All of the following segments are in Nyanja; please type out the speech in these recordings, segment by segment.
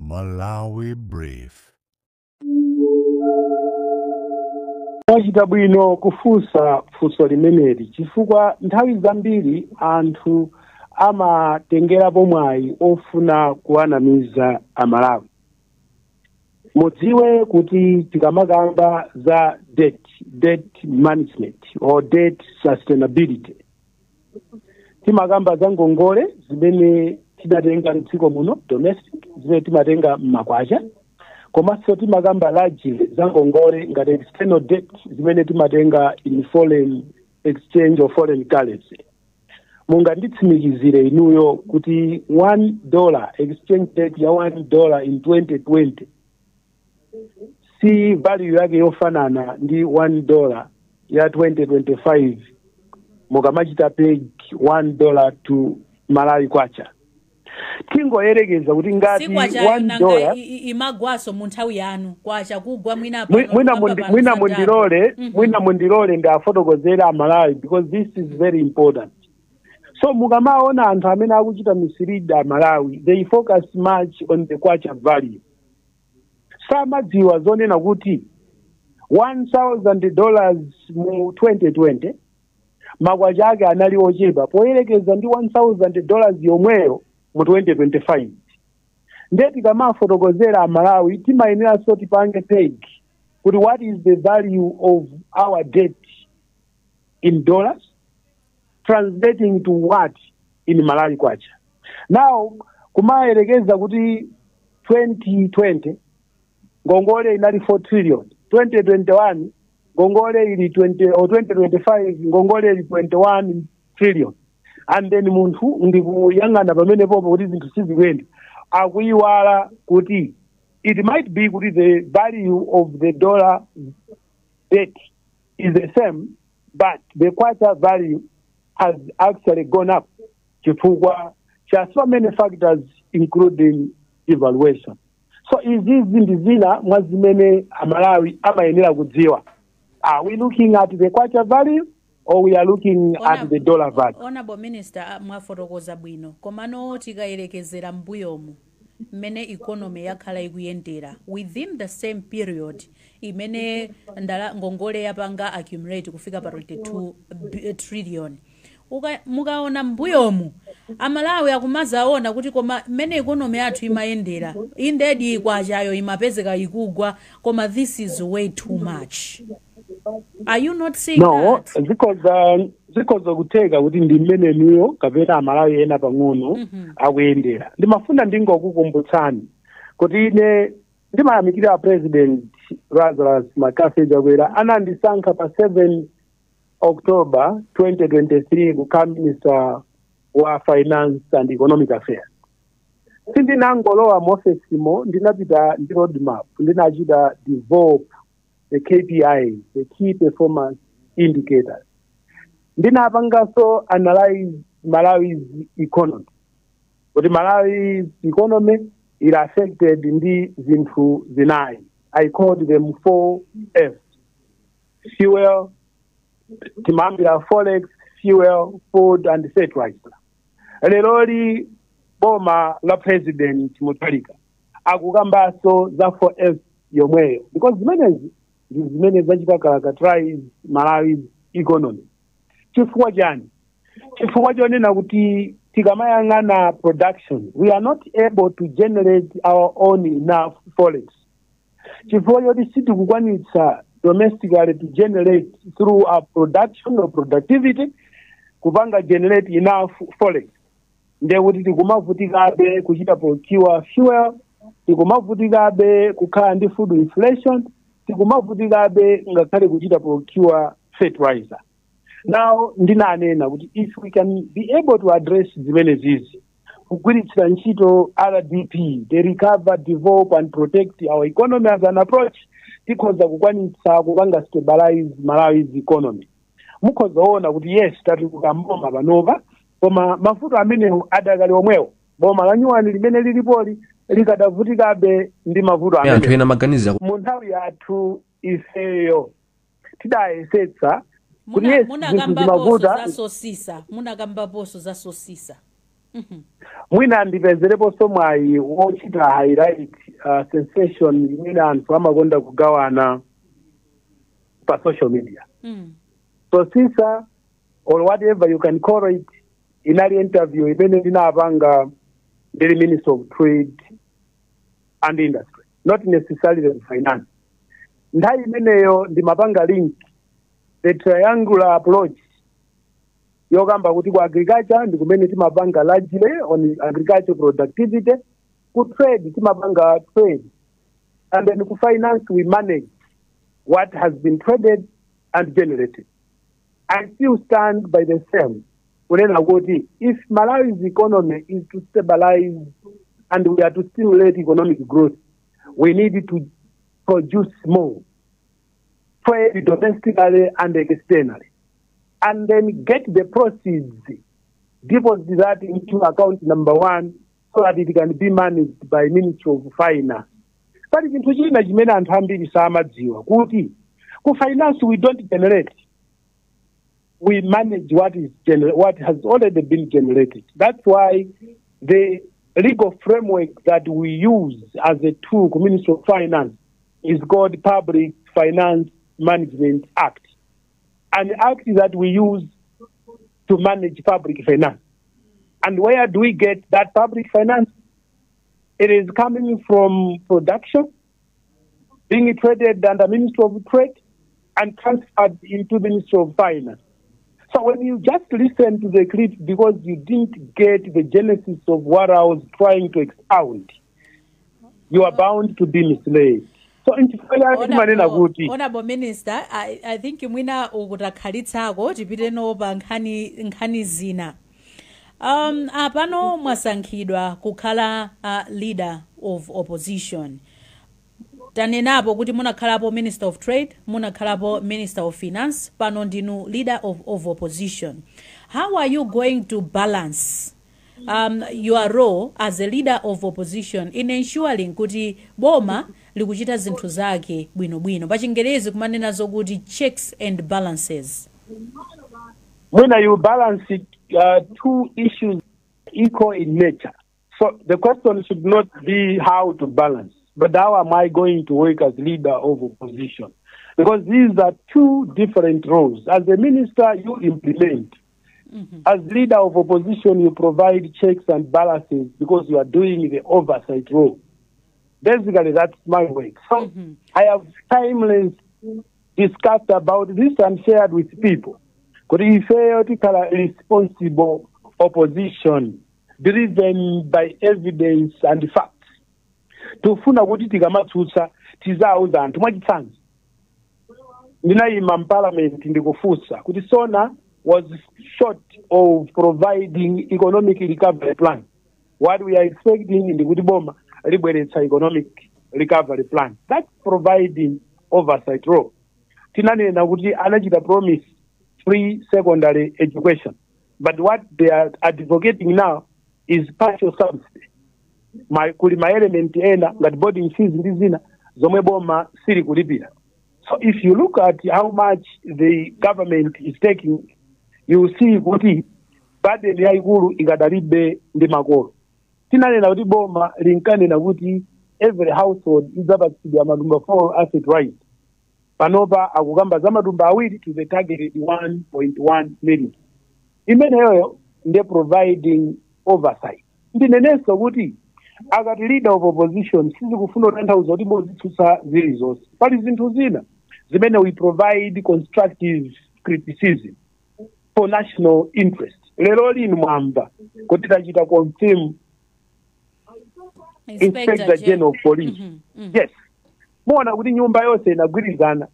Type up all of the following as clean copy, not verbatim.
Malawi Brief. Mwachita bwino kufunsa funso limeneli chifukwa nthawi zambiri anthu amatengerapo mwayi ofuna kuwanamiza Amalawi. Mudziwe kuti tikamakamba za debt management or debt sustainability, timakamba za ngongole zimene tidatenga mdziko muno domestic, zimene timatenga m'makwacha, komanso timakamba largely za ngongole ngati external debt zimene timatenga in foreign exchange or foreign currency. Munganditsimikizire inuyo kuti $1 exchange rate ya $1 in 2020 si value yake yofanana ndi $1 ya 2025 mukamachita peg $1 to Malawi kwacha. Tingoyerekeza kuti ngati $1 imagwaso mu nthawi yanu kwacha kugwa mwina mundilole ndafotokozera Amalawi because this is very important. So mukamaona anthu amene akuchita mislead Amalawi, they focus much on the kwacha value. Samadziwa zonena kuti $1,000 mu 2020 makwacha ake anali ochepa poyerekeza ndi $1,000 yomweyo mu 2025. Ndeti kama fotokozera Amalawi timayenera so tipange peg kuti what is the value of our debt in dollars translating to what in Malawi kwacha. Now kumayerekeza kuti 2020 ngongole inali 4 trillion, 2021 ngongole ili 2025 ngongole ili 21 trillion. And then munthu ndikuyang'ana pamene popo kuti zinthu sizikuyenda akuyiwala kuti it might be kuti the value of the dollar debt is the same but the kwacha value has actually gone up chifukwa cha so many factors including devaluation. So izi ndi zina mwa zimene Amalawi amayenera kudziwa. Are we looking at the kwacha value or we are looking at the dollar value? Honorable Minister, mwafotokoza bwino komano tikayerekezera mbuyomu mmene economy yakhala ikuyendera within the same period imene ngongole yapanga accumulate kufika pa 22 trillion. Mukaona mbuyomu Amalawi akumazaona kuti koma mmene economy yathu imayendera indedi kwachayo imapezeka ikugwa koma this is way too much. Are you not seeing that? No, because kuteka kuti ndi mmene niyo kapena Amalawi ena pang'ono akuyendera. Ndimafuna ndingokukumbutsani kuti ine ndimayamikira President Lazarus Makaseja Chakwera anandisankha pa 7 October 2023 become Minister wa Finance and Economic Affairs. Sindinangolowa mofesimo ndinapita ndi roadmap ndinachita develop the KPIs, the key performance indicators. Ndinapangaso analyze Malawi's economy. But Malawi's economy is affected ndi zinthu zinayi. I called them 4 F's. Fuel, timambira forex, fuel, food and fertilizer. Leloli boma la President Mutharika akukambaso za 4 F's yomweyo because zimene zachita characterize Malawi's economy. Chifukwa chani? Chifukwa chonena kuti tikamayang'ana production, we are not able to generate our own enough forex. Chifukwa choti sitikukwanitsa domestically to generate through our production or productivity kupanga generate enough forex. Ndekuti tikumavutikabe kuchita procure fuel, tikumavutikabe kukhala ndi food inflation, tikumavutikabe ngakhale kuchita procure fertilizer. Now ndinanena kuti if we can be able to address zimene zizi kugwiritsira ntchito RDP, the recover, develop and protect our economy as an approach, tikhoza kukwanitsa kupanga stabilize Malawi's economy. Mukhoza ona kuti yes tati kukamboma panova koma mafuta amene adakali omwewo boma la nyuwani limene lilipoli likadavutikabe ndi mavuto amene anthu ena maganiza mu nthawi yathu ifeyo tidayesetsa munakamba poso za sosisa mwina ndipezerepo somwayi wochita highlight sensation imene anthu amakonda kugawana pa social media. So sisa or whatever you can call it, inali interview imene ndinapanga ndili Minister of Trade and Industry, not necessarily finance. Nthawi imeneyo ndimapanga link the triangular approach yokamba kuti ku agriculture ndikumene timapanga largely on agriculture productivity, ku trade timapanga trade, and then ku finance we manage what has been traded and generated. I still stand by the same. If Malawi's economy is to stabilize and we are to stimulate economic growth, we need to produce more, trade domestically and externally, and then get the proceeds, deposit that into account number one so that it can be managed by Ministry of Finance. But if ku finance we don't generate, we manage what has already been generated. That's why the legal framework that we use as a tool, Ministry of Finance, is called Public Finance Management Act. An act that we use to manage public finance. And where do we get that public finance? It is coming from production, being traded under Ministry of Trade, and transferred into Ministry of Finance. So when you just listen to the clip because you didn't get the genesis of what I was trying to expound, you are bound to be misled. So Honorable Minister, I think mwina ukutakhalitako tipite pa nkhani zina. Apano mwasankhidwa kukhala leader of opposition. Tanenapo kuti munakhalapo Minister of Trade, munakhalapo Minister of Finance, pano ndinu leader of opposition. How are you going to balance your role as a leader of opposition in ensuring kuti boma likuchita zinthu zake bwino pachingerezi kumanena zokuti checks and balances? When you balance it, two issues equal in nature. So the question should not be how to balance, but how am I going to work as leader of opposition? Because these are two different roles. As a minister, you implement. As leader of opposition, you provide checks and balances because you are doing the oversight role. Basically, that's my work. So I have timeless discussed about this and shared with people. Could you say responsible opposition driven by evidence and facts? Tufuna kuti tikamatsutsa tizauza anthu mwachitsanzo. Ndinayima m'parliament ndikufunsa kuti SONA was short of providing economic recovery plan. What we are expecting in the Gudiboma liberates economic recovery plan. That's providing oversight role. Tinane na kuti anachita promise free secondary education. But what they are advocating now is partial subsidy. Kuli ma element ena ngati boarding fees ndizina zomwe boma siri kulipira. So if you look at how much the government is taking, you see kuti burden yaikulu ikadalibe ndi makolo. Tinanena kuti boma linkanena kuti every household izapatsidwa madumba 4 asset right. Panopa akukamba za madumba awiri to the targeted 1.1 million. Imeneyo nde providing oversight. Ndinenenso kuti akati leader of opposition sisi kufuna kutanthauza kuti bozitsutsa zilizonse. Pali zinthu zina zimene we provide constructive criticism for national interest. Lero lino mwamba kuti tachita confirm Inspector General of Police. Yes. Muona kuti nyumba yonse inagwirizana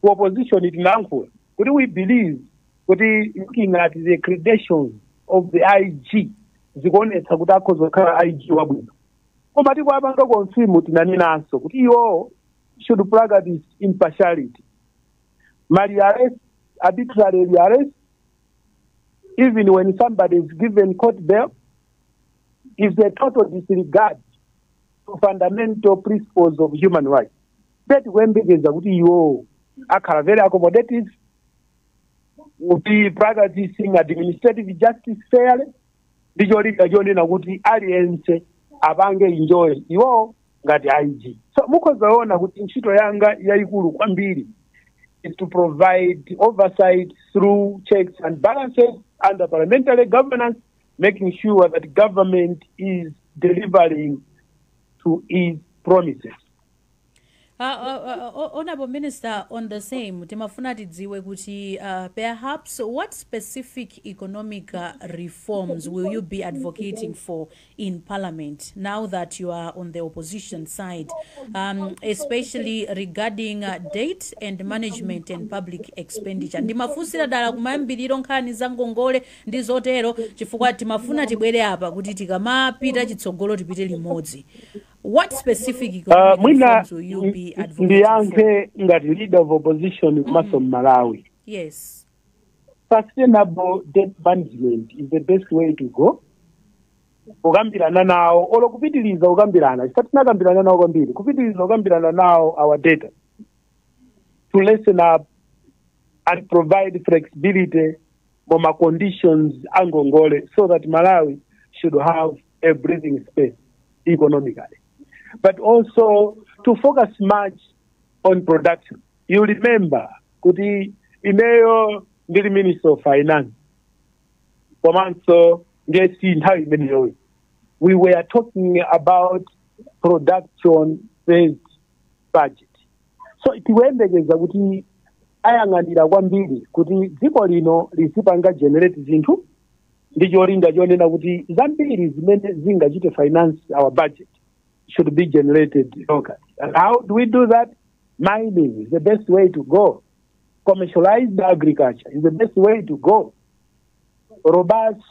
ku opposition itinankula kuti we believe kuti looking at the credentials of the IG zikuonetsa kuti akhozokhala IG wabwino. Koma tikwapanga confirm tinaninanso kuti iwo should practice impartiality. Mali arrest, arbitrary arrest, even when somebody is given court bail, is a total disregard to fundamental principles of human rights. That when begins kuti iwo akhala very accommodative, would be practicing administrative justice fairly, ndicholinga chonena kuti aliyense apange enjoy iwo ngati IG. So mukhozaona kuti ntchito yanga yayikulu kwambiri is to provide oversight through checks and balances under parliamentary governance, making sure that government is delivering to its promises. Honorable Minister, on the same, timafuna tidziwe kuti perhaps what specific economic reforms will you be advocating for in Parliament now that you are on the opposition side, especially regarding debt and management and public expenditure? Ndimafunsira dala kumayambiriro nkhani za ngongole ndi zotero chifukwa timafuna tibwere apa kuti tikamapita chitsogolo tipite limodzi. What specific economic reforms will you be advocating for? Ngati leader of opposition kumaso Malawi. Yes. Sustainable debt management is the best way to go. Ukambirana nawo olo kupitiliza ukambirana chisatina kambirana nawo kwambiri kupitiliza ukambirana nawo our data to lessen up and provide flexibility for my conditions angongole so that Malawi should have a breathing space economically. But also to focus much on production. You remember, kuti imeyo ndili Minister of Finance. Komanso ngesi nthawi imeneyo. We were talking about production-based budget. So tiwembekeza kuti ayang'anira kwambiri kuti dziko lino lisipanga generate zinthu ndicholinga chonena kuti zambiri zimene zingachite finance our budget should be generated locally. And how do we do that? Mining is the best way to go. Commercialized agriculture is the best way to go. Robust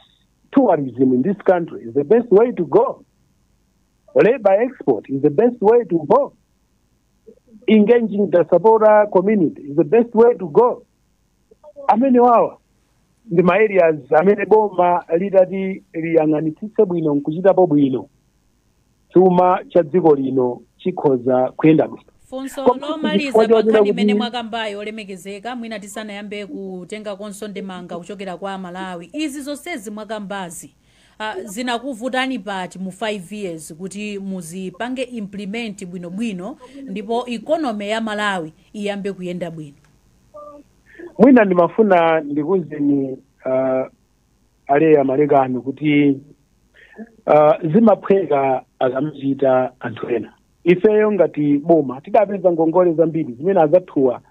tourism in this country is the best way to go. Labor export is the best way to go. Engaging the supporter community is the best way to go. Amene wawa ndi ma areas amene boma lidati liyang'anitsitse bwino nkuchitapo bwino chuma cha dziko lino chikhoza kuyenda bwino. Funso lomaliza pakhani imene mwakambayo olemekezeka mwina tisanayambe kutenga konso ndemanga kuchokera kwa Malawi. Izi zonsezi mwakambazi zinakuvutani pati mu 5 years kuti muzipange implement bwinobwino ndipo economy ya Malawi iyambe kuyenda bwino? Mwina ndimafuna ndikuzeni ale amalekano kuti zimaphweka akamchita anthu ena. Ifeyo ngati boma tidapeza ngongole zambiri zimene azathuwa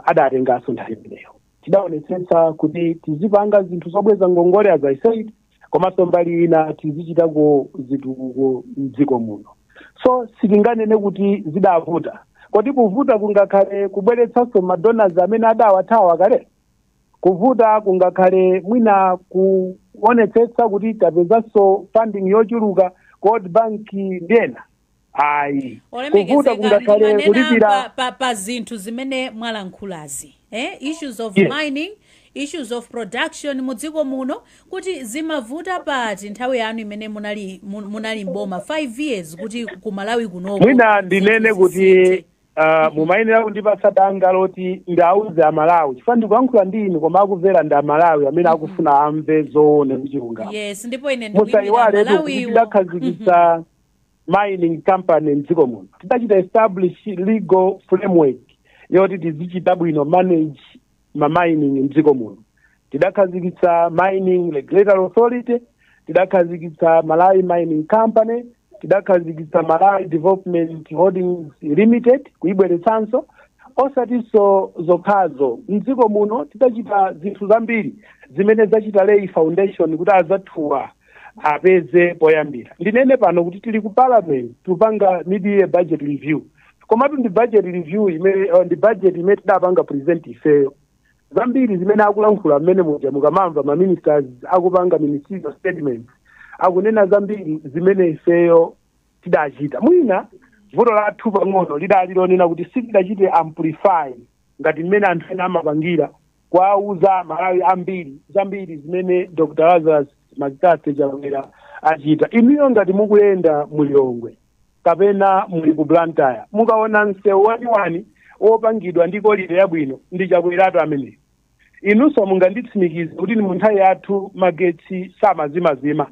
adatenganso nthawi imeneyo. Tidaonetsetsa kuti tizipanga zinthu zobweza ngongole as I said, komanso mbali ina tizichitako zitukuko m'dziko muno. So sitinganene kuti zidavuta. Kodi kuvuta kungakhale kubweretsanso madonors amene adawathawa kale? Kuvuta kungakhale mwina kuonetsetsa kuti tapezanso funding yochuluka World Bank ndena? Ayi. Kuvuta kungakhale kulipira pa zinthu zimene mwalankhulazi. Issues of mining, issues of production mudziko muno kuti zimavuta pati nthawi yanu imene munali mboma 5 years kuti ku Malawi kunoko. Mwina ndinene kuti mumayenera kundipatsa danga loti ndauze amalawi chifukwa ndikuyankhula ndinu koma akumvera ndi amalawi amene akufuna amve zoona mchilungamo. Yes, ndipo ine musayiwale kuti tidakhazikitsa mining company mdziko muno. Tidachita establish legal framework yoti tizichita bwino manage ma mining mdziko muno. Tidakhazikitsa mining regulatory authority, tidakhazikitsa Malawi Mining Company, tidakhazikitsa Malawi Development Holdings Limited kuibweretsanso. Osatiso zokhazo mdziko muno tidachita zinthu zambiri zimene zachita Lei Foundation kuti azathuwa apeze poyambira. Ndinene pano kuti tili ku parliament tupanga mid-year budget review. Komatu ndi budget review imene ndi budget imene tidapanga present ifeyo. Zambiri zimene akulankhula mmene mukamamva ma ministers akupanga ministerial statements akunena zambiri zimene ifeyo tidachita. Mwina vuto lathu pang'ono lidali lonena kuti sitidachite amplify ngati mmene anthu ena amapangira kwauza Malawi ambiri zambiri zimene Dr. Lazarus Makate Chakwera achita. Inuyo ngati mukuyenda mulilongwe kapena muli ku Blantyre mukaona msewu waniwani wopangidwa ndi golide yabwino ndi Chakwerato ameneyo. inunso munganditsimikize kuti ni munthawi yathu magetsi samazimazima.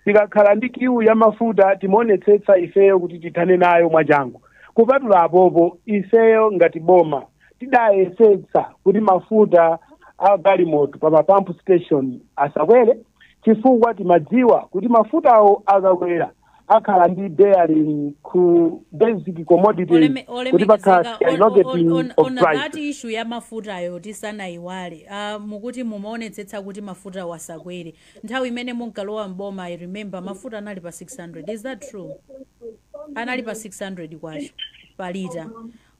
Tikakhala ndi kiu ya mafuta timaonetsetsa ifeyo kuti tithane nayo mwachangu. Kupatula apopo ifeyo ngati boma tidayesetsa kuti mafuta a galimoto pa mapampu station asakwere, chifukwa timadziwa kuti mafutawo akakwera akhala ndi bearing ku basic commodities kuti pakhala skyrocketing of price. That issue ya mafutayo tisanayiwale mukuti mumaonetsetsa kuti mafuta wasakwere. Nthawi imene munkalowa mboma, I remember mafuta anali pa 600. Is that true? Anali pa 600 kwacho pa lita.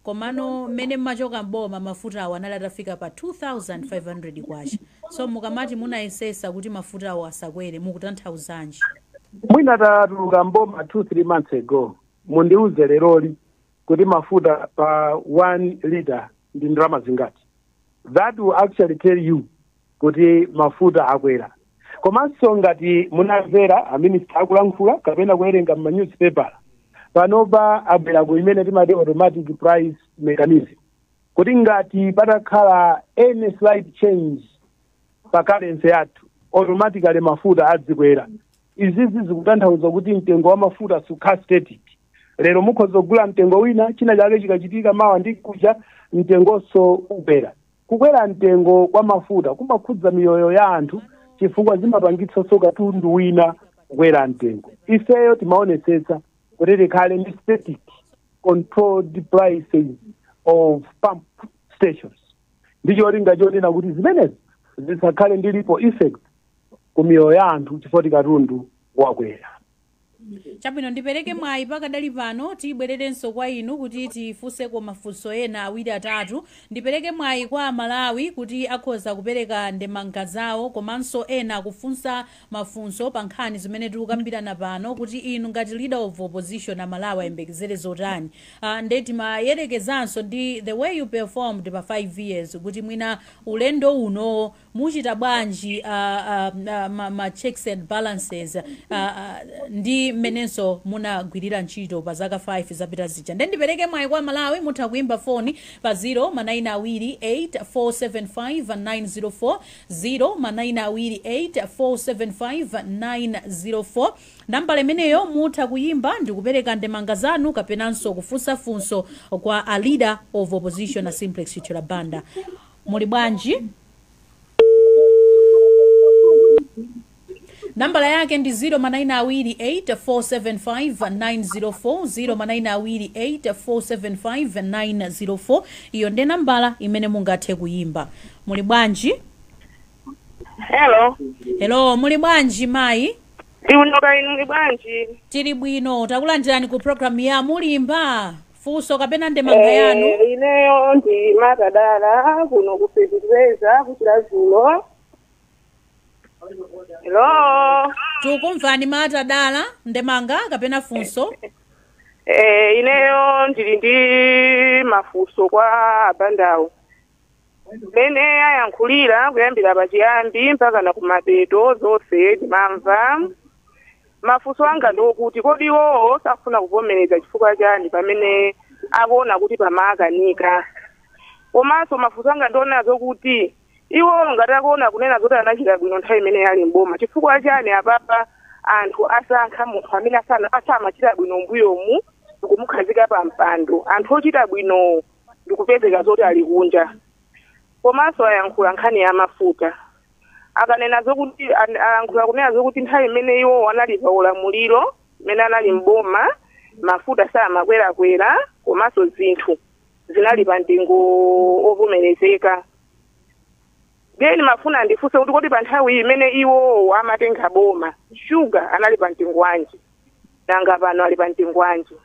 Komano mene machoka mboma mafuta awo anali atafika pa 2500 kwacho. So mukamati munayesesa kuti mafuta awo asakwere mukutanthauzanji? Mwina tatuluka mboma 2-3 months ago. Mundiuze leroli kuti mafuta pa 1 liter ndi ndalama zingati. That will actually tell you kuti mafuta akwera. Komanso ngati munamvera aminister akulankhula kapena kuwerenga ma newspaper, panopa abwera ku imene timati automatic price mechanism. Kuti ngati patakhala any slight change pa currency yathu, automatically mafuta adzikwera. Izizi zikutanthauza kuti mtengo wa mafuta sukha static. Lero mukhoza kugula mtengo wina, china chake chikachitika mawa ndi kucha mtengonso ukwera. Kukwera mtengo kwa mafuta kumakhudza miyoyo ya anthu chifukwa zimapangitsanso katundu wina kukwera mtengo. Ifeyo timaonetsetsa kuti tikhale ndi static controlled prices of pump stations. Ndicho linga chonena kuti zimenezi zisakhale ndilipo effect kumiyoyo ya anthu chifukwa katundu wakwera. Chabwino ndipereke mwayi pakadali pano tibwererenso kwa inu kuti tifunseko mafunso ena awiri atatu. Ndipereke mwayi kwa Malawi kuti akhoza kupereka ndemanga zawo, komanso ena kufunsa mafunso pa nkhani zimene tikukambirana pano kuti inu ngati leader of opposition Malawi ayembekezere zotani. Ndeti mayerekezanso ndi the way you performed pa 5 years kuti mwina ulendo uno muchita bwanji ma checks and balances ndi menenso munagwirira ntchito pa zaka 5 zapita zija. Ndipereke mwayi kwa Malawi mutha kuimba foni pa 0928475 0928475 nambala imeneyo mutha kuimba ndikupereka ndemanga zanu kapenanso kufunsa funso kwa a leader of opposition a Simplex Chichera Banda. Muli bwanji? Nambala yake ndi 0928475 0928475 iyo ndi nambala imene mungathe kuimba. Muli bwanji? Hello, muli bwanji mayi? Iunoka inu muli bwanji? Tili bwino, takulandirani ku program ya mulimba. Funso kapena ndemanga yanu? Ineyo ndi Matadala kuno kupitiriza kuchilazulo. Hello. Tukumvani Matadala, ndemanga kapena funso? Ineyo ndili ndi mafunso kwa abandawo. Mene ayankhulira kuyambira pachiyambi mpaka na kumapeto zonse ndimamva. Mafunso anga ndokuti kodi iwowo safuna kuvomereza chifukwa chani pamene akuona kuti pamakanika. Komanso mafunso anga ndionazo kuti iwo ngati akuona kunena zoti anachita bwino nthawi imene yali mboma chifukwa chani apapa anthu asankha munthu amene asamachita bwino mbuyomu ndikumukhazika pa mpando. Anthu ochita bwino ndikupezeka zoti ali kunja. Komanso ayankhula nkhani ya mafuta. Akanena zokuti ayankhula kunena zokuti nthawi imene iwo anali pa ulamuliro imene anali mboma mafuta samakwerakwera komanso zinthu zinali pa mtengo ovomerezeka. Geni mafuna ndifunse kuti kodi pa nthawi imene iwo amatenga boma sugar anali pa mtengo wanji nanga pano ali pa mtengo wanji.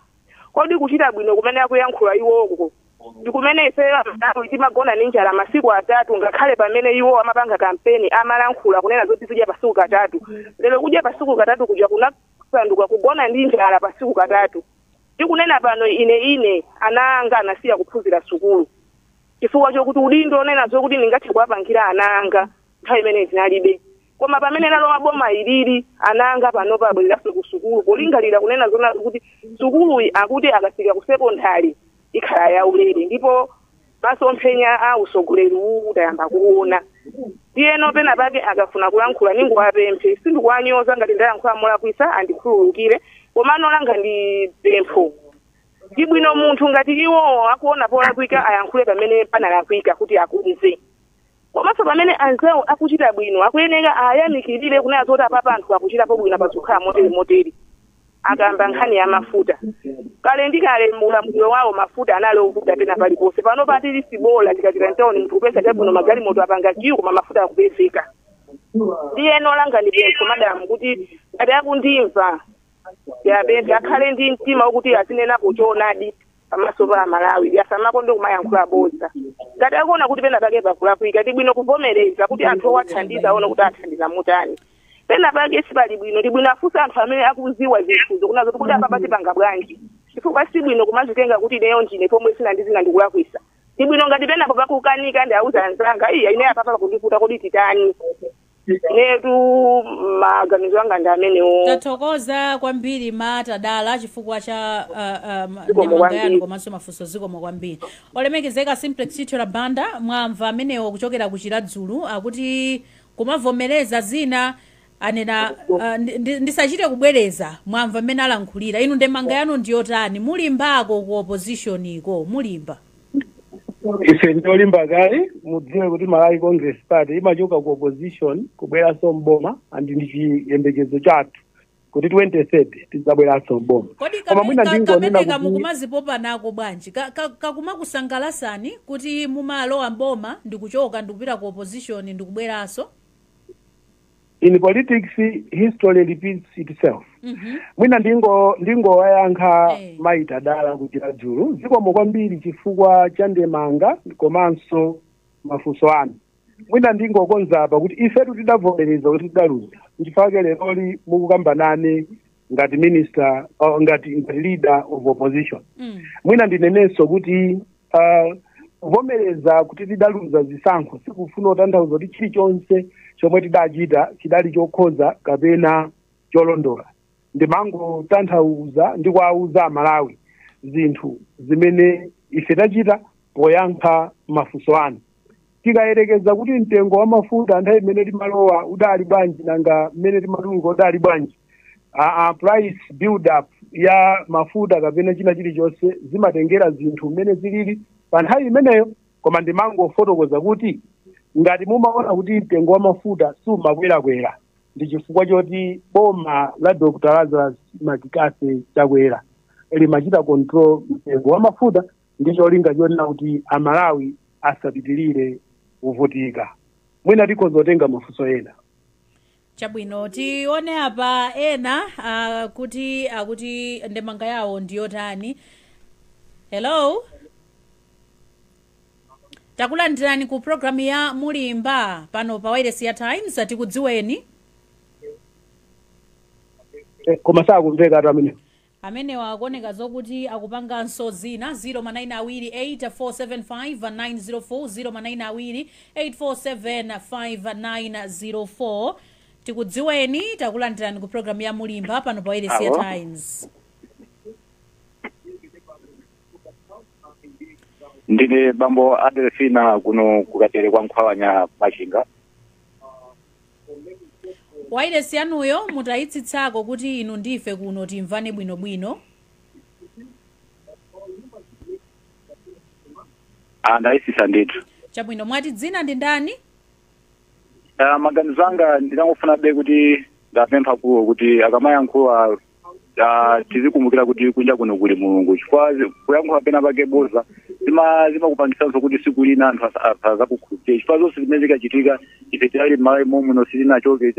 Kodi kuchita bwino kumene akuyankhula iwoko ndikumene ifeyo timagona ninjala masiku atatu ngakhale pamene iwo amapanga kampeni amalankhula kunena zoti zidya pasiku katatu. Lero kudya pasiku katatu kuja kunasanduka kugona ninjala pasiku katatu. Ndikunena pano ine ananga anasiya kuphunzira sukulu. Chifukwa chokuti udindo onena zokuti ningathe kuwapangira ananga nthawi imene zinalibe. Koma pamene nalowa boma ilili ananga pano pabweraso ku sukulu kulingalira kunena zona kuti sukulu akuti akafika ku secondary ikhala ya ulere ndipo masomphenya a usogoleri utayamba kuona. iyeno pena pake akafuna kulankhula ningowapemphe sindikuwanyoza ngati ndayankhula molakwisa andikhululukire koma nolanga ndi pempho ibwino munthu ngati iwo akuona polakwika ayankhule pamene panalakwika kuti akumve komanso pamene anzawo akuchita bwino akuyeneka ayamikirire kunena zoti apapa anthu akuchitapo bwino pazikhala moteri akamba nkhani ya mafuta kale ndikale mulamuliro wawo mafuta anali okuda pena paliponse pano patili sibola tikachita ntawoni munthu kupeza chabwino magalimoto apanga jiwu koma mafuta akupezeka ndiye nolanga ndi pempho madamu kuti ngati akundimva yapemphe akhale ndi mtima wokuti azinenapo choonadi pamaso pa Malawi asamakonde kumayankhula bodza ngati akuona kuti pena pake pakulakwika tibwino kuvomereza kuti anthu owathandiza aone kuti athandiza mutani pena pake sipali bwino tibwino afunsa anthu amene akuziwa zinthuzo kunazo kuti apapa tipanga bwanji chifukwa sibwino kumazitenga kuti ineyo ndine pomwe sina ndi zina ndikulakwisa tibwino ngati penapo pakukanika ndi auza anzanga iya ine apapa pakundifuta kodi titani netu maganizo anga ndi amenewo. Tathokoza kwambiri Matadala chifukwa cha ndemanga yanu komanso mafunso zikomo kwambiri. Olemekezeka Simplex Chitola Banda mwamva amenewo kuchokera ku Chiradzulu akuti kumavomereza zina anena ndisachite kubwereza mwamva mmene alankhulira inu ndemanga yanu ndiyotani mulimbako ku opposition iko mulimba ife ndolimba kale mudziwe kuti Malawi Congress Party imachoka ku opposition kubweranso mboma andi ndi chiyembekezo chathu kuti 2030 tidzabweranso mboma koma mwina ndingonena mukumazipopa nako bwanji kakumakusangalasani kuti mumalowa mboma ndikuchoka ndikupita ku opposition ndikubweranso. In politics, history repeats itself. Mwina ndingo wayankha Matadala ku Chiradzulu zikomo kwambiri chifukwa cha ndemanga komanso mafunso anu. Mwina ndingokonza apa kuti ifetu tidavomereza kuti tidaluza nchifukwa lero mukukambanane ngati minister ngati leader of opposition. Mwina ndinenenso kuti vomereza kuti tidaluza zisankho sikufuna kutanthauza kuti chilichonse chomwe tidachita chidali chokhoza kapena cholondola ndimango tanthauza ndi kuwauza Malawi zinthu zimene ife tachita poyankha mafunso anu tikayerekeza kuti mtengo wa mafuta nthawi imene timalowa udali bwanji nanga mmene timatuluka udali bwanji price build up ya mafuta kapena china chilichonse zimatengera zinthu mmene zilili pa nthawi imeneyo koma ndimangofotokoza kuti ngati mumaona kuti mtengo wa mafuta sumakwerakwera ndi chifukwa choti boma la Dr. Lazarus Makikase chakwera limachita control mtengo wa mafuta ndi cholinga chonena kuti Amalawi asapitirire kuvutika mwina tikhozotenga mafunso ena. Chabwino tione apa ena akuti ndemanga yawo ndiyotani. Hello takulandirani ku programu ya mulimba pano pa Wireless ya Times atikudziweni koma sakumveka amene wakuoneka zokuti akupanganso zina 0manayina 8475904 tikudziweni takulandirani ku programu ya mulimba pano pa Wireless ya Times. Ndine bambo Adelfina kuno kukatere kwa Nkhwawanya Machinga. Wireless yanuyo mutayitsitsako kuti inu ndife kuno timvane bwinobwino. Ndayitsitsa ndithu. Chabwino mwati dzina ndi ndani? Maganizo anga ndinangofuna be kuti ndapempha kuti akamayankhula tizikumbukira kuti kunja kuno kuli Mulungu chifukwa kuyankhula pena pake boza zimakupangisanso kuti siku lina anthu azakukhulupirira chifukwa zonse zimene zikachitika ife tali Malawi momwe sitinachoke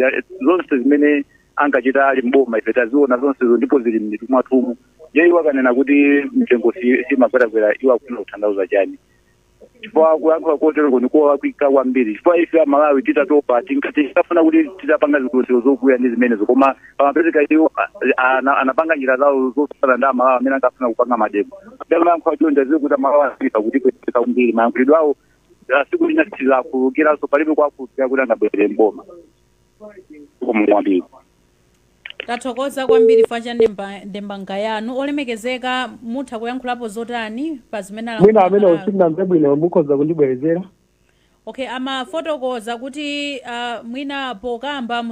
zonse zimene ankachita ali mboma ife taziona zonsezo ndipo zili m'mitu mwathumu iwo akanena kuti mtengo simakwerakwera iwo akufuna kutanthauza chani chifukwa kuyankhula kotero kulakwika kwambiri chifukwa ife Amalawi titatopa tinkafuna kuti titapanga zikulusiro zokuya ndi zimenezo koma pamapezeka iwo anapanga njira zawo zosala ndi Amalawi amene ankafuna kupanga mademo akuyankhula chonde ziwe kuti Amalawi anapita kuti kweteka kwambiri mayankhulidwe awo siku lina tilakhulukiranso palibe kwakhulukira kuti angabwerere mboma kumwambiri. Tathokoza kwambiri facha ndemanga yanu olemekezeka mutha kuyankhulapo zotani pa zimene mwina amene usinamve bwino mukhoza kundibwerezera. Okay, amafotokoza kuti mwina pokamba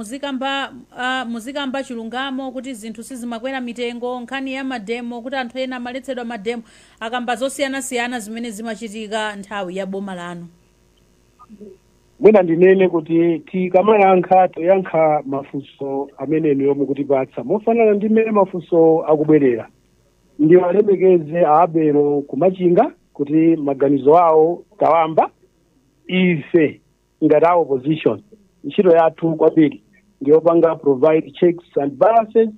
muzikamba chilungamo kuti zinthu sizimakwera mitengo, nkhani ya mademo kuti anthu ena amaletsedwa mademo, akamba zosiyana-siyana zimene zimachitika nthawi ya boma lanu. Mwina ndinene kuti toyankha mafunso amene yomwe kutipatsa mofanana ndi mmene mafunso akubwerera. Ndiwalemekeze Abelo kumachinga kuti maganizo awo tawamba ife ngati opposition ntchito yathu kwambiri ndiyopanga provide checks and balances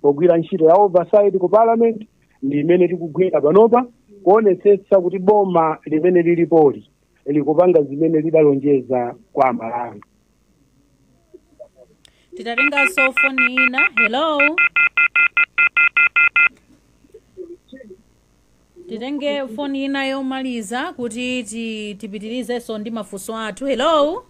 pogwira ntchito ya oversight ku parliament ndi imene tikugwira panopa kuonetsetsa kuti boma limene lilipoli likupanga zimene lidalonjeza kwa Amalawi. Titatenganso foni ina. Hello. Titenge foni ina yomaliza kuti tipitirizenso ndi mafunso athu. Hello.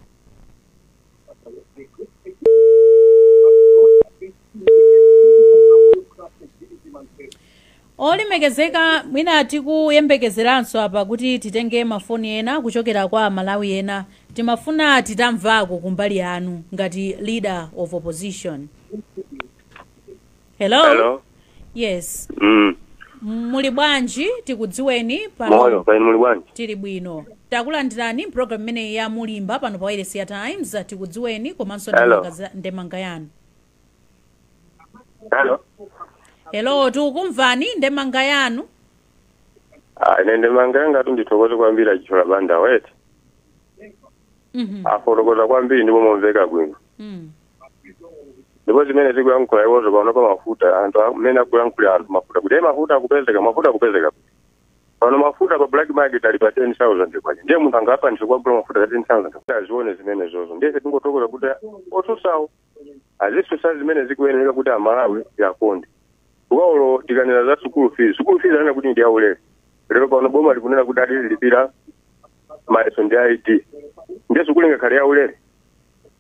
Olemekezeka mwina tikuyembekezeranso apa kuti titenge mafoni ena kuchokera kwa Malawi ena. Timafuna titamvako kumbali yanu ngati leader of opposition. Hello. Yes. Muli bwanji tikudziweni pano. Moyo pano muli bwanji. Tili bwino. Takulandirani program imene ya Mulimba pano pa Wireless Times tikudziweni komanso ndemanga yanu. Hello, tukumvani ndemanga yanu? Ine ndemanga yanga ndithokoze kwambiri achichola banda wete. Afotokoza kwambiri ndipo momveka bwino. Ndipo zimene zikuyankhula iwozo pano pa mafuta anthu amene akuyankhula anthu mafuta kuti mafuta akupezeka. Pano mafuta pa black market ali pa 10,000 kwaje. Ndiye munthu angapa ndikwagula mafuta pa 10,000 kuti azione zimene zozo. Ndiye tingotokoza kuti otusawo azisusa zimene zikuyenera kuti Amalawi yakonde. Ukaulo tikanena za school fees ana kuti ndi aulere. Lero pano boma likunena kuti alilipira maliso ndi ID. Ndiye sukulu ngakhale yaulere.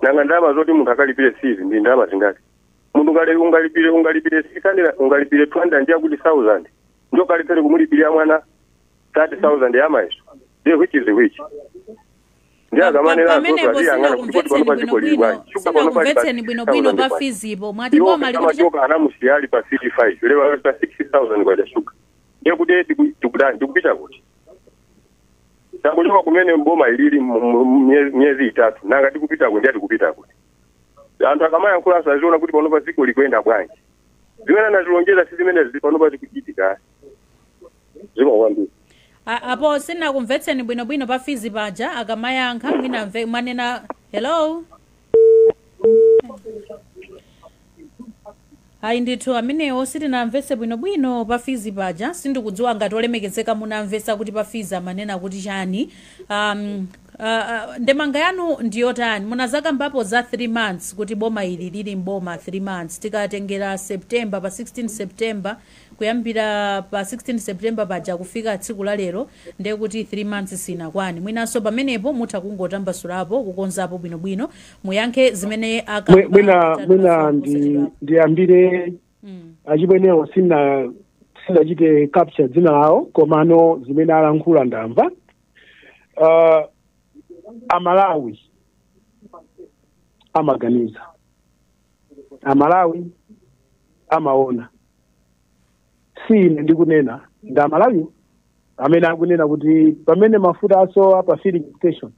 Nanga ndama zoti munthu akalipire fees ndi ndama zingati. Munthu ungalipire 600 ungalipire 200 ndiye kuti 1000. Ndio kalipire kumulipira mwana 30,000 ya maiso. Ndiye which. Ndiye akamane la zoto yangana kuti pano pa dziko libwa. Shuka pano pa bwino pa fees ipo. Mwati boma likuti anamusiyali pa 55. Lero pa 60,000 kwa shuka. Ndiye kuti tikupita kuti. Takuchoka kumene mboma ilili miezi 3 nanga tikupita kuti ndiye tikupita kuti. Anthu akamayankhula saziona kuti pano pa dziko likwenda bwanji. Zimene nazilonjeza sizimene zipano pa zikuchitika. Ziko kwambiri. Apo sina kumvetseni bwino pa fees paja akamayankha mwina manena hello. Hayi ndithu amenewo sitinamvetse bwino pa fees paja sindikudziwa ngati olemekezeka munamvetsa kuti pa fees amanena kuti chani. Ndemanga yanu ndiyotani munazaka mbapo za 3 months kuti boma ili lili mboma 3 months tikatengera September pa 16 September kuyambira pa 16 September paja kufika tsiku la lero ndiye kuti 3 months sina kwani mwinanso pamenepo mutha kungotambasulapo kukonzapo bwino muyankhe zimene mwina ndiyambire achibwenewo sinachite capture dzina lawo komano zimene alankhula ndamva. Amalawi amaganiza, Amalawi amaona. Sine ndikunena nda Amalawi amene akunena kuti pamene mafuta asowa pa filling station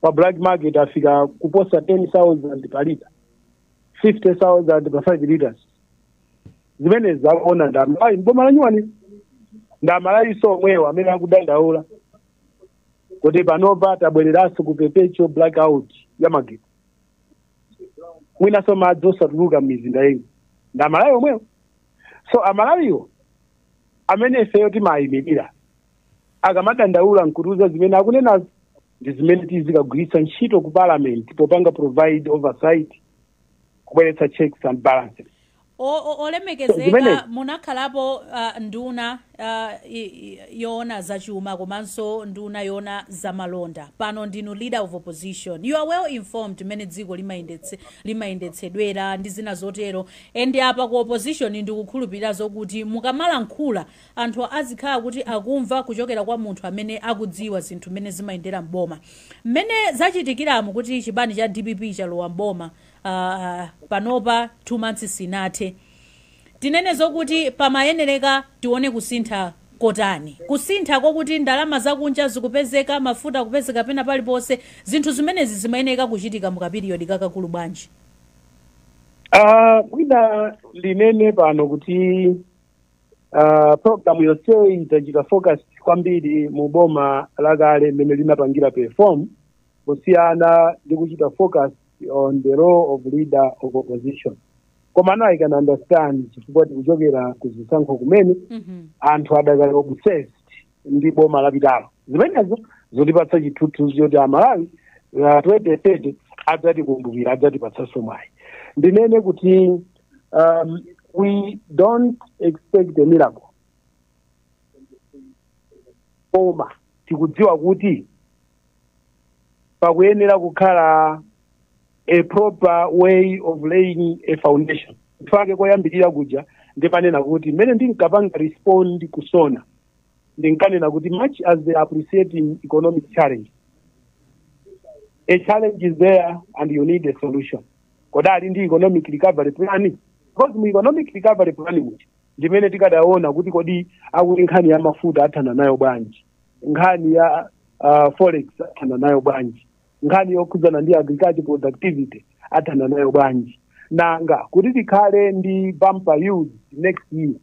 pa black market afika kuposa 10,000 per liter, 50,000 per 5 liters. Zimene zaona nda Amalawi mboma lanyuwani nda Amalawi somwewo amene akudandaula kuti panopa tabwereranso ku perpetual blackout ya magetsi. Mwinaso madzi osatuluka m'mizinda yenu nda Amalawi omwewo. So Amalawiwo amene ifeyo timayimirira akamadandaula nkutuza zimene akunena ndi zimene tizikagwiritsa ntchito ku parliament popanga provide oversight kubweretsa checks and balances. olemekezeka munakhalapo nduna yona zachuma komanso nduna yona zamalonda pano ndinu leader of opposition. You are well informed mene dziko limayendetsedwera ndi zina zotero ende apa ku opposition ndikukhulupirira zokuti mukamalankhula anthu azikhala kuti akumva kuchokera kwa munthu amene akudziwa zinthu mene zimayendera mboma mmene zachitikiramu kuti chibani cha DPP chalowa mboma panopa 2 months sinathe. Tinene zokuti pamayenereka tione kusintha kotani, kusintha kokuti ndalama zakunja zikupezeka, mafuta kupezeka pena paliponse, zinthu zimenezi zimayeneka kuchitika mu kapiriyodi kakakulu bwanji. Mwina linene pano kuti program yonse itachita focus kwambiri mu boma lakale mmene linapangira perform kusiyana ndi kuchita focus on the role of leader of opposition. Komano I can understand chifukwa tikuchokera kuzisankho kumene anthu adakali obsessed ndi boma lapitalo. Zimenezo zotipatsa chithunzi choti Amalawi 2030 adzatikumbukira, adzatipatsanso mwayi. Ndinene kuti we don't expect a miracle. Koma tikudziwa kuti pakuyenera kukhala a proper way of laying a foundation. Mfake koyambirira kuja ndipanena kuti mmene ndinkapanga respond kusona ndinkanena kuti much as they are appreciating economic challenge, a challenge is there and you need a solution. Kodali ndi economic recovery plan, because mu economic recovery plan much ndimene tikadaona kuti kodi akuti nkhani ya mafuta athana nayo bwanji, nkhani ya forex athana nayo bwanji, nkhani yokhudzana ndi agriculture productivity athana nayo bwanji, nanga kuti tikhale ndi bumper yield next year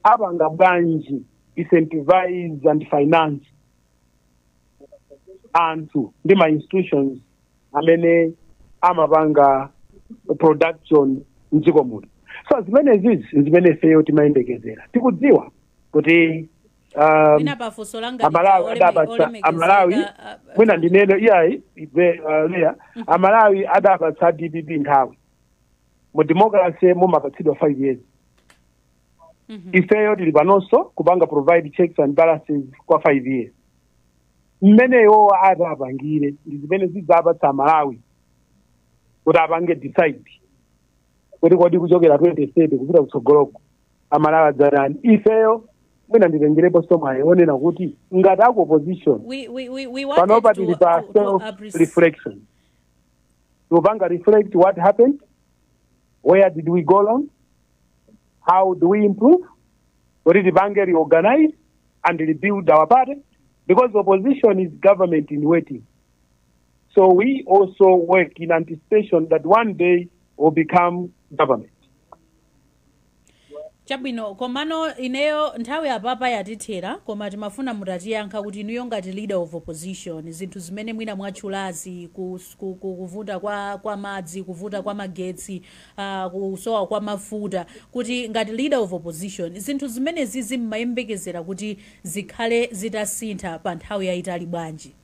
apanga bwanji incentivize and finance anthu ndi ma institutions amene amapanga production mdziko muno. So zimenezi zimene feyo timayembekezera tikudziwa kuti Amalawi mwina ndineno iyayi lea Amalawi adapatsa DPP nthawi mu democracy mumapatsidwa 5 years. Ifeyo tili panonso kupanga provide checks and balances kwa 5 years. Mmeneyo adapangire ndi zimene zidzapatsa Amalawi kuti apange decide kuti kodi kuchokera 2030 kupita kutsogoloko Amalawi adzarani. Ifeyo mwina nditengerepo somwayi onena kuti ngati aku opposition panopa tili pa self-reflection. Tupanga reflect what happened, where did we go wrong, how do we improve, kuti tipange reorganize and rebuild our party, because opposition is government in waiting. So we also work in anticipation that one day will become government. Chabwino komano ineyo nthawi apapa yatithera koma timafuna mutatiyankha kuti inuyo ngati leader of opposition zinthu zimene mwina mwatchulazi kuvuta kwa madzi, kuvuta kwa magetsi, kusowa kwa mafuta, kuti ngati leader of opposition zinthu zimene zizi mmayembekezera kuti zikhale zitasintha pa nthawi yayitali bwanji?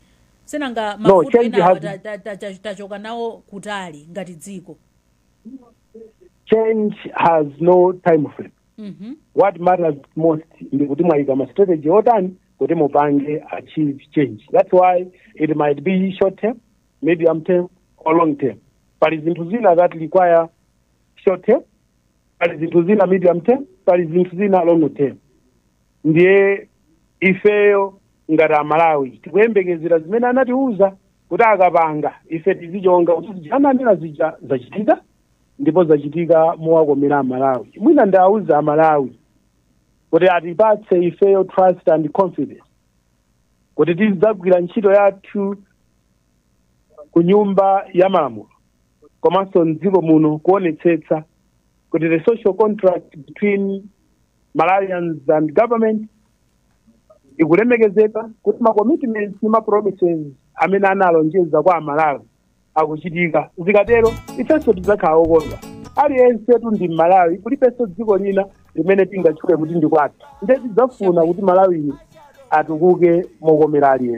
Senanga mafuta ena tachoka nawo kutali ngati dziko. Change has no time frame. What matters most is kuti mwaika ma strategy otani kuti mupange achieve change. That's why it might be short term, medium term or long term. But zinthu zina that require short term, but zinthu zina medium term, but zinthu zina long term. Ndiye ifeyo ngati Amalawi tikuyembekezera zimene anatiuza kuti akapanga ife tizichonga kuti jana ndina zija zachitika ndipo zachitika mowakomera Amalawi. Mwina ndauza Amalawi kuti atipatse ifeyo trust and confidence kuti tidzagwira ntchito yathu ku nyumba ya malamulo komanso mdziko muno kuonetsetsa kuti the social contract between Malawians and government ikulemekezeka, kuti ma commitments ni ma promises amene analonjeza kwa Amalawi akuchitika. Zikatero ifenso tidzakhala okondwa. Aliyense ndi Malawi kulipenso dziko lina limene tingatchule kuti ndi kwathu. Ndiye tidzafuna kuti Malawi atukuke mokomera aliyense.